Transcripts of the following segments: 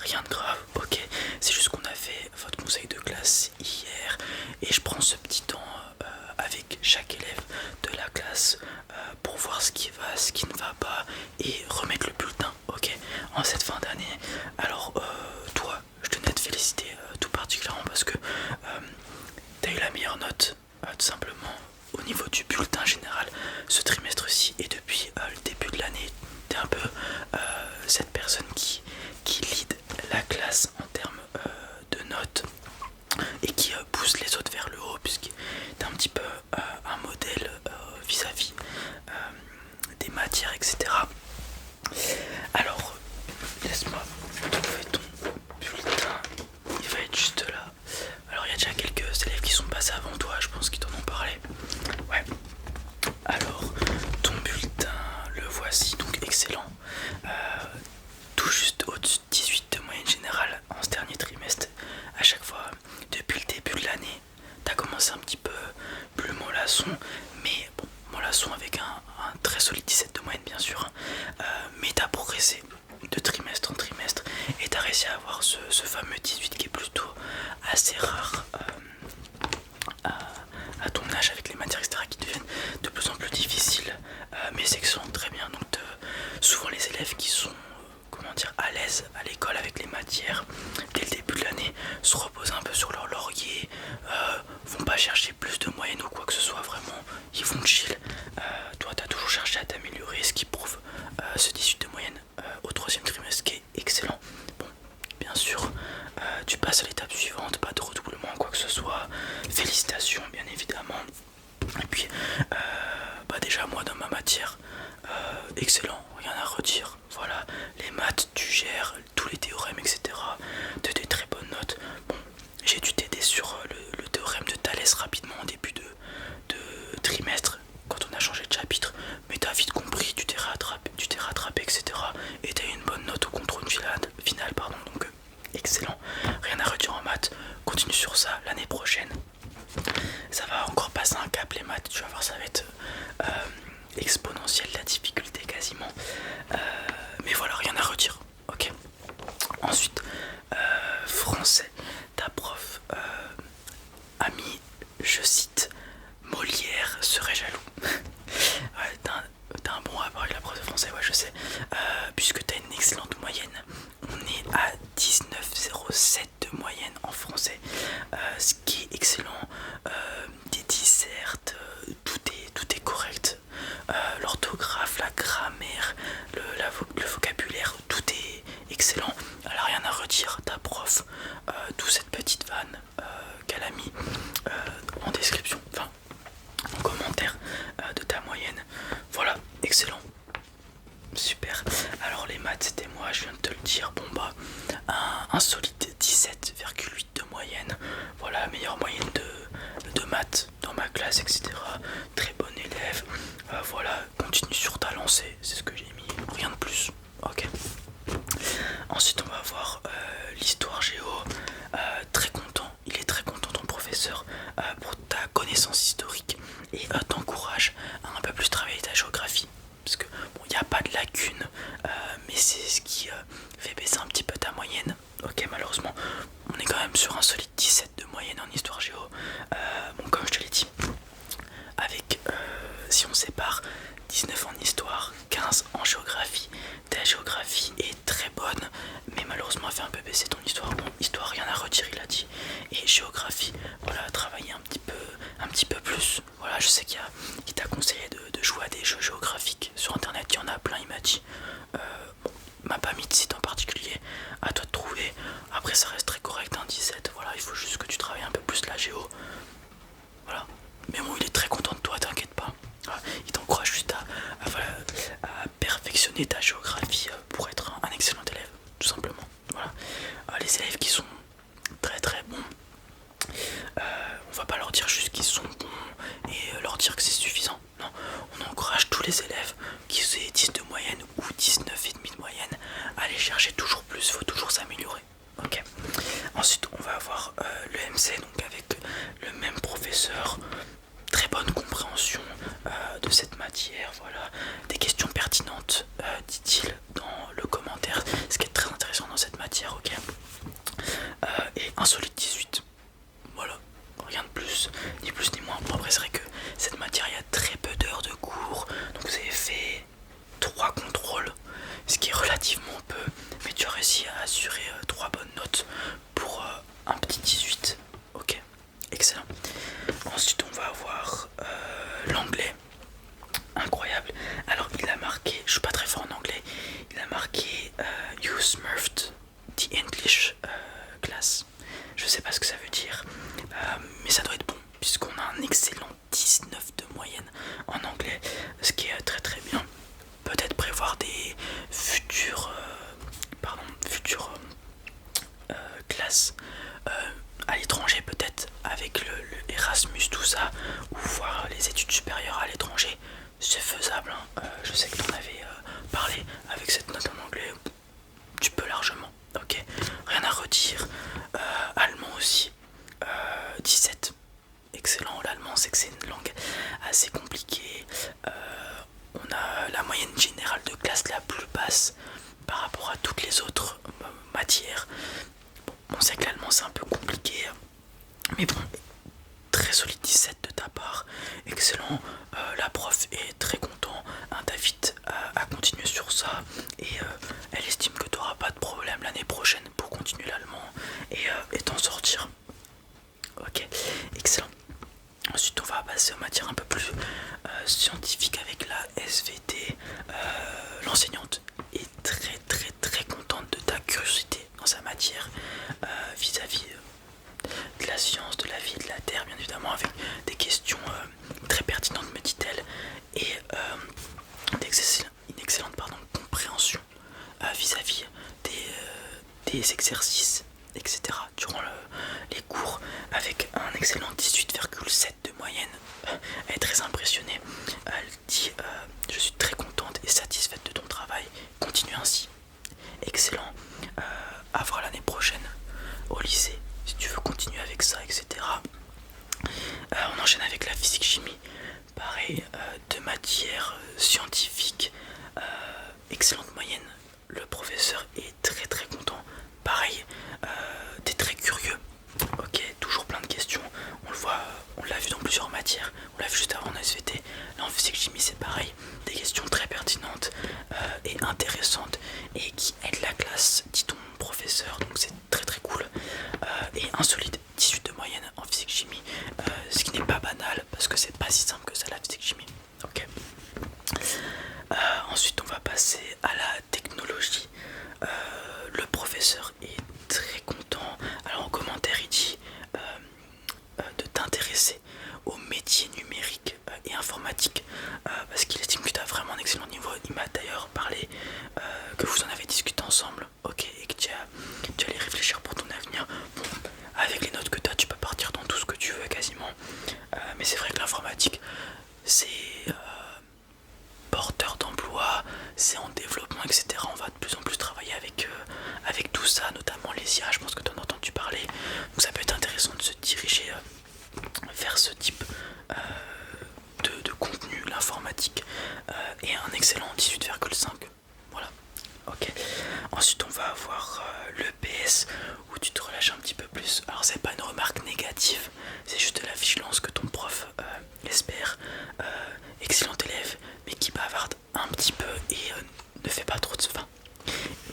Rien de grave, ok. C'est juste qu'on a fait votre conseil de classe hier et je prends ce petit temps avec chaque élève de la classe pour voir ce qui va, ce qui ne va pas et remettre le bulletin, ok, en cette fin d'année. Alors, toi, je tenais à te féliciter tout particulièrement parce que t'as eu la meilleure note, tout simplement, au niveau du bulletin général ce trimestre-ci et depuis le début de l'année. T'es un peu cette personne qui lead la classe en termes de notes et qui pousse les autres vers le haut, puisque t'es un petit peu un modèle vis-à-vis des matières, etc. Alors, laisse-moi trouver ton bulletin, il va être juste là. Alors, il y a déjà quelques élèves qui sont passés avant toi, je pense qu'ils t'en ont parlé. Ouais. Alors, ton bulletin, le voici, donc excellent. Tout juste au-dessus de 18 de moyenne générale en ce dernier trimestre. À chaque fois, depuis le début de l'année, t'as commencé un petit peu plus mollasson, mais bon, mollasson avec un très solide 17 de moyenne bien sûr. Mais t'as progressé de trimestre en trimestre et t'as réussi à avoir ce fameux 18 qui est plutôt assez rare à ton âge avec les matières etc qui deviennent de plus en plus difficiles. Mais c'est excellent, très bien. Donc souvent les élèves qui sont comment dire à l'aise à l'école avec les matières dès le début de l'année se reposent un peu sur leur laurier, vont pas chercher plus de moyenne ou quoi que ce soit, vraiment ils vont chill. Toi t'as toujours cherché à t'améliorer, ce qui prouve ce 18 de moyenne au troisième trimestre qui est excellent. Bon, bien sûr, tu passes à l'étape suivante, pas de redoublement quoi que ce soit, félicitations bien évidemment. Et puis déjà moi dans ma matière, excellent, rien à redire. Voilà, les maths tu gères tous les théorèmes etc, de des très bonnes notes. Bon, j'ai dû t'aider sur le théorème de Thalès rapidement en début de trimestre quand on a changé de chapitre, mais t'as vite compris, tu t'es rattrapé etc, et t'as eu une bonne note au contrôle final pardon, donc excellent, rien à redire en maths. Continue sur ça l'année prochaine, ça va encore passer un cap les maths, tu vas voir, ça va être exponentielle la difficulté quasiment. Mais voilà, rien à redire, ok. Ensuite, français, ta prof a mis, je cite, Molière serait jaloux. Ouais, t'as un bon rapport avec la prof de français, ouais je sais, puisque t'as une excellente moyenne. On est à 19,07 de moyenne en français, ce qui est excellent. Des dissertes, tout est correct. L'orthographe, la grammaire, le vocabulaire, tout est excellent. Alors rien à redire, ta prof, d'où cette petite vanne qu'elle a mis en description, enfin en commentaire de ta moyenne. Voilà, excellent. Super. Alors les maths c'était moi, je viens de te le dire. Bon bah un solide 17,8 de moyenne. Voilà, meilleure moyenne de maths dans ma classe etc. Très bon élève. Voilà, continue sur ta lancée, c'est ce que j'ai mis, rien de plus. Ok. Ensuite on va voir l'histoire géo. Très content, il est très content ton professeur pour ta connaissance historique et t'encourage à un peu plus travailler ta géographie. Parce que bon, il n'y a pas de lacune, mais c'est ce qui fait baisser un petit peu ta moyenne. Ok, malheureusement, on est quand même sur un solide 17 de moyenne en histoire géo. Bon, comme je te l'ai dit, avec si on sépare 19 en histoire, 15 en géographie, ta géographie est très bonne, mais malheureusement elle fait un peu baisser ton histoire. Bon, histoire rien à redire, il a dit. Et géographie, voilà, travailler un petit peu plus. Voilà, je sais qu'il t'a conseillé de jouer à des jeux géographiques sur internet, il y en a plein, il m'a dit. Bon, il m'a pas mis de site en particulier, à toi de trouver. Après ça reste très correct, un 17, voilà, il faut juste que tu travailles un peu plus la géo. Voilà. Mais bon, il est très content de toi, t'inquiète pas. Il t'encourage juste voilà, à perfectionner ta géographie pour être un excellent élève, tout simplement. Voilà. Les élèves qui sont très très bons, on va pas leur dire juste qu'ils sont bons et leur dire que c'est suffisant. Non, on encourage tous les élèves qui aient 10 de moyenne ou 19,5 de moyenne à aller chercher toujours plus, il faut toujours s'améliorer. Ok. Ensuite, on va avoir le MC, donc avec le même professeur. Très bonne compréhension de cette matière, voilà. Des questions pertinentes, dit-il dans le commentaire, ce qui est très intéressant dans cette matière, ok. les études supérieures à l'étranger, c'est faisable, hein. Je sais que tu en avais parlé avec cette note en anglais, tu peux largement, ok, rien à redire. Allemand aussi, 17, excellent. L'allemand, c'est que c'est une langue assez compliquée. On a la moyenne générale de classe la plus basse par rapport à toutes les autres matières. Bon, on sait que l'allemand c'est un peu compliqué, mais bon, très solide 17 de ta part, excellent. La prof est très content, hein, t'invite à continuer sur ça et elle estime que tu n'auras pas de problème l'année prochaine pour continuer l'allemand et t'en sortir. Ok, excellent. Ensuite on va passer aux matières un peu plus scientifiques avec la SVT. L'enseignante est très très très contente de ta curiosité dans sa matière vis-à-vis de la science, de la vie, de la terre, bien évidemment, avec des questions très pertinentes, me dit-elle, et une excellente compréhension vis-à-vis des exercices, etc. durant les cours, avec un excellent 18,7 de moyenne. Elle est très impressionnée. Elle dit je suis très contente et satisfaite de ton travail, continue ainsi. Excellent. À voir l'année prochaine au lycée si tu veux continuer avec ça, etc. On enchaîne avec la physique chimie, pareil, deux matières scientifiques, excellente moyenne. Le professeur est très très content, pareil, t'es très curieux, ok, toujours plein de questions, on le voit, on l'a vu dans plusieurs matières, on l'a vu juste avant en SVT. Là en physique chimie c'est pareil, des questions très pertinentes et intéressantes et qui aident la classe, dit ton professeur, donc c'est très très cool. Et insolite, 18 de moyenne en physique chimie, ce qui n'est pas banal parce que c'est pas si simple que ça la physique chimie. Ok. Ensuite on va passer à la technologie. Le professeur est très content. Alors en commentaire il dit de t'intéresser aux métiers numériques et informatiques parce qu'il estime que tu as vraiment un excellent niveau. Il m'a d'ailleurs parlé que vous en avez discuté ensemble, ok, et que tu allais réfléchir pour ton avenir. Bon, avec les notes que tu as, tu peux partir dans tout ce que tu veux quasiment, mais c'est vrai que l'informatique c'est porteur d'emploi, c'est en développement, etc. On va de plus en plus travailler avec tout ça, notamment les IA, je pense que tu en as entendu parler. Donc ça peut être intéressant de se diriger vers ce type de contenu, l'informatique, et un excellent 18,5. Voilà, ok. Ensuite on va avoir le PS où tu te relâches un petit peu plus. Alors c'est pas une remarque négative, c'est juste de la vigilance que ton prof espère. Excellent élève mais qui bavarde un petit peu et ne fait pas trop de faim.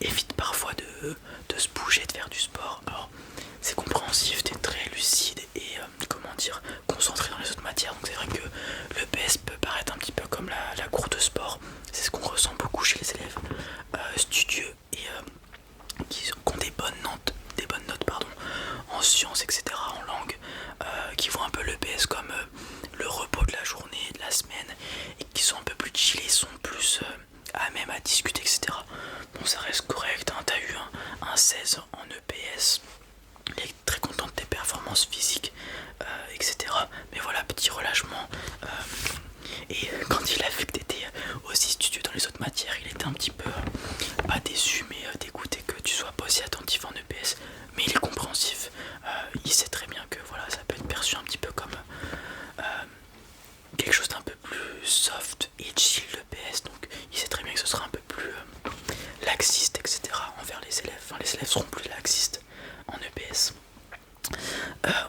Évite parfois de se bouger, de faire du sport. Alors c'est compréhensif, t'es très lucide et comment dire, concentré dans les autres matières. Donc c'est vrai que le PS peut paraître un petit peu comme la cour de sport. C'est ce qu'on ressent beaucoup chez les élèves studieux et qui ont des bonnes notes pardon, en sciences, etc., en langue, qui voient un peu le PS comme le repos de la journée, de la semaine, et qui sont un peu plus chillés, sont plus à même à discuter, etc. Bon, ça reste correct, hein. T'as eu un 16 en EPS, il est très content de tes performances physiques, etc. Mais voilà, petit relâchement. Et quand il a vu que t'étais aussi studieux dans les autres matières, il était un petit peu pas déçu mais dégoûté que tu sois pas aussi attentif en EPS. Mais il est compréhensif, il sait très bien que voilà, ça peut être perçu un petit peu comme quelque chose d'un peu plus soft et chill l'EPS. Donc il sait très bien que ce sera un peu plus laxiste, etc. envers les élèves. Enfin, les élèves seront plus laxistes en EPS.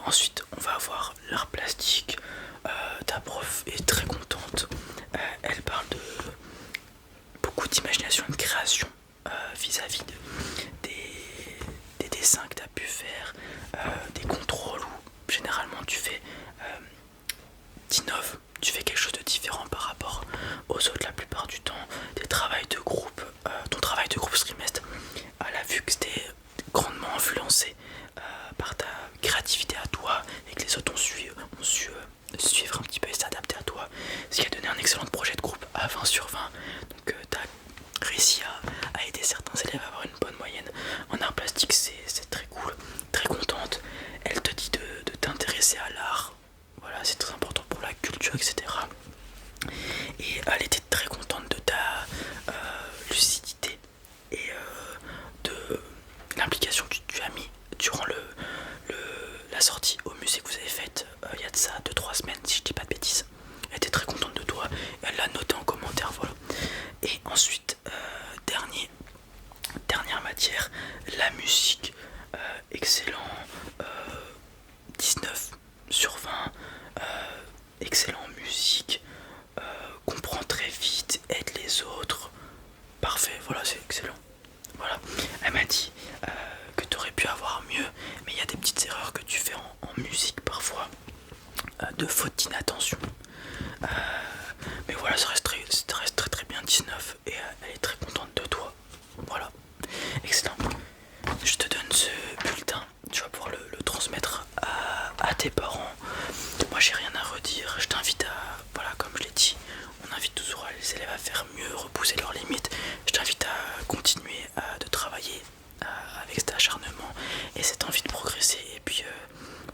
Ensuite on va avoir l'art plastique. Ta prof est très contente, elle parle de beaucoup d'imagination et de création vis-à-vis des dessins que tu as pu faire, des contrôles où généralement tu fais t'innoves, tu fais quelque chose de différent par rapport aux autres la plupart du temps, des travails de groupe, ton travail de groupe trimestre, elle a vu que c'était grandement influencé par ta créativité à toi et que les autres ont su suivre un petit peu et s'adapter à toi, ce qui a donné un excellent projet de groupe à 20 sur 20. Donc tu as réussi à aider certains élèves à avoir une bonne moyenne en art plastique. C'est très cool, très contente. Elle te dit de t'intéresser à l'art, voilà, c'est très important pour la culture, etc. Ensuite, dernière matière, la musique, excellent, 19 sur 20, excellent en musique, comprend très vite, aide les autres, parfait, voilà, c'est excellent. Voilà, elle m'a dit que tu aurais pu avoir mieux, mais il y a des petites erreurs que tu fais en musique parfois, de faute d'inattention. Mais voilà, ça reste très bien 19 et elle est très contente de toi. Voilà, excellent. Je te donne ce bulletin, tu vas pouvoir le transmettre à tes parents. Moi j'ai rien à redire, je t'invite à, voilà, comme je l'ai dit, on invite toujours les élèves à faire mieux, repousser leurs limites. Je t'invite à continuer de travailler avec cet acharnement et cette envie de progresser. Et puis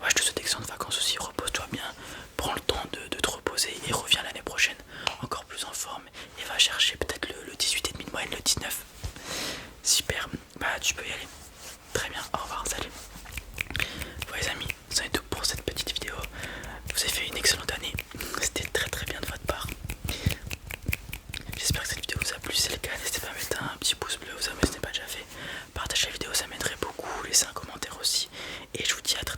ouais, je te souhaite d'excellentes vacances aussi, repose-toi bien, prends le temps de te reposer et reviens l'année prochaine encore plus en forme et va chercher peut-être le 18,5 de moyenne, le 19. Super, bah tu peux y aller. Très bien, au revoir, salut. Voilà les amis, ça est tout pour cette petite vidéo. Vous avez fait une excellente année, c'était très bien de votre part. J'espère que cette vidéo vous a plu, si c'est le cas, n'hésitez pas à mettre un petit pouce bleu aux amis si ce n'est pas déjà fait. Partagez la vidéo, ça m'aiderait beaucoup, laissez un commentaire aussi. Et je vous dis à très